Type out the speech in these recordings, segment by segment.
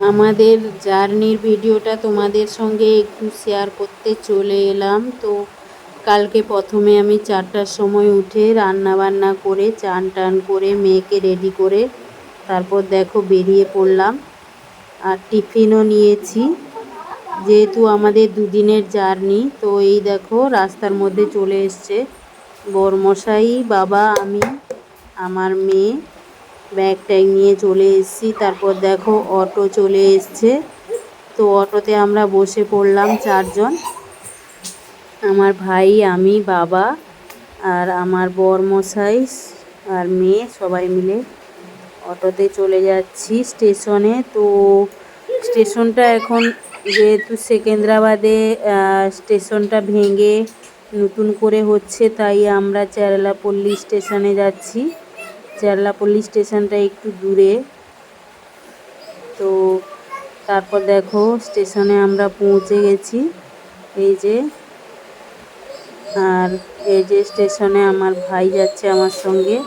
আমাদের জার্নির ভিডিওটা তোমাদের সঙ্গে একটু শেয়ার করতে চলে এলাম। তো কালকে প্রথমে আমি 4টার সময় উঠে রান্না বান্না করে চান টান করে মেয়েকে রেডি করে তারপর দেখো বেরিয়ে পড়লাম। আর টিফিনও নিয়েছি, যেহেতু আমাদের দুদিনের জার্নি। তো এই দেখো রাস্তার মধ্যে চলে এসছে বরমশাই, বাবা, আমি, আমার মেয়ে ব্যাগ ট্যাগ নিয়ে চলে এসেছি। তারপর দেখো অটো চলে এসছে, তো অটোতে আমরা বসে পড়লাম 4জন, আমার ভাই, আমি, বাবা আর আমার বরমশাই আর মেয়ে, সবাই মিলে অটোতে চলে যাচ্ছি স্টেশনে। তো স্টেশনটা এখন যেহেতু সেকেন্দ্রাবাদে স্টেশনটা ভেঙে নতুন করে হচ্ছে, তাই আমরা চেরলাপল্লী স্টেশনে যাচ্ছি। চেরলাপল্লী স্টেশনটা একটু দূরে। তো তারপর দেখো স্টেশনে আমরা পৌঁছে গেছি, এই যে। আর এই যে স্টেশনে আমার ভাই যাচ্ছে আমার সঙ্গে,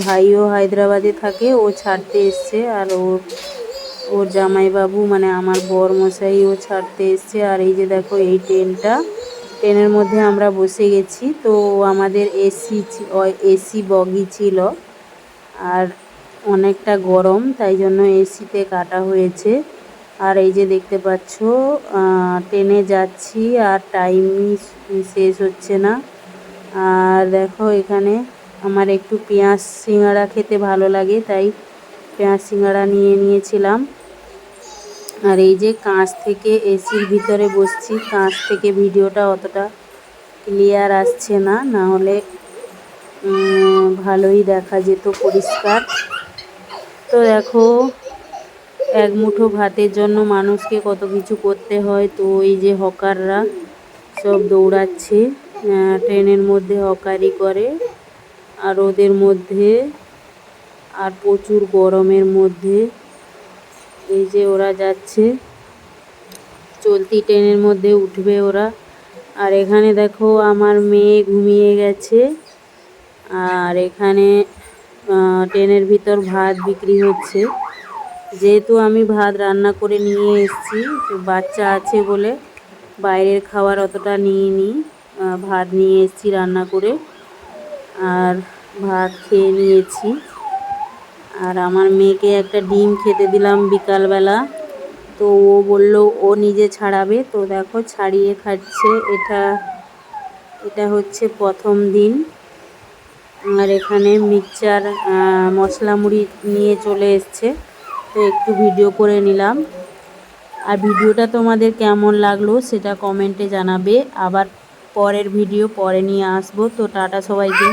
ভাইও হায়দ্রাবাদে থাকে, ও ছাড়তে এসছে। আর ওর জামাইবাবু মানে আমার বরমশাইও ছাড়তে এসছে। আর এই যে দেখো এই ট্রেনের মধ্যে আমরা বসে গেছি। তো আমাদের এসি বগি ছিল, আর অনেকটা গরম, তাই জন্য এসিতে কাটা হয়েছে। আর এই যে দেখতে পাচ্ছ ট্রেনে যাচ্ছি আর টাইমই শেষ হচ্ছে না। আর দেখো এখানে আমার একটু পেঁয়াজ সিঙ্গাড়া খেতে ভালো লাগে, তাই পেঁয়াজ সিঙ্গাড়া নিয়ে নিয়েছিলাম। আর এই যে কাঁচ থেকে এসির ভিতরে বসছি, কাঁচ থেকে ভিডিওটা অতটা ক্লিয়ার আসছে না, না হলে ভালোই দেখা যেত পরিষ্কার। তো দেখো এক মুঠো ভাতের জন্য মানুষকে কত কিছু করতে হয়। তো এই যে হকাররা সব দৌড়াচ্ছে, ট্রেনের মধ্যে হকারি করে। আর ওদের মধ্যে আর প্রচুর গরমের মধ্যে এই যে ওরা যাচ্ছে, চলতি ট্রেনের মধ্যে উঠবে ওরা। আর এখানে দেখো আমার মেয়ে ঘুমিয়ে গেছে। আর এখানে ট্রেনের ভিতর ভাত বিক্রি হচ্ছে। যেহেতু আমি ভাত রান্না করে নিয়ে এসেছি, তো বাচ্চা আছে বলে বাইরের খাবার অতটা নিইনি, ভাত নিয়ে এসেছি রান্না করে, আর ভাত খেয়ে নিয়েছি। আর আমার মেয়েকে একটা ডিম খেতে দিলাম বিকালবেলা, তো ও বলল ও নিজে ছাড়াবে। তো দেখো ছাড়িয়ে খাচ্ছে। এটা হচ্ছে প্রথম দিন। আর এখানে মিক্সচার মশলা মুড়ি নিয়ে চলে এসছে, তো একটু ভিডিও করে নিলাম। আর ভিডিওটা তোমাদের কেমন লাগলো সেটা কমেন্টে জানাবে। আবার পরের ভিডিও পরে নিয়ে আসবো। তো টাটা সবাইকে।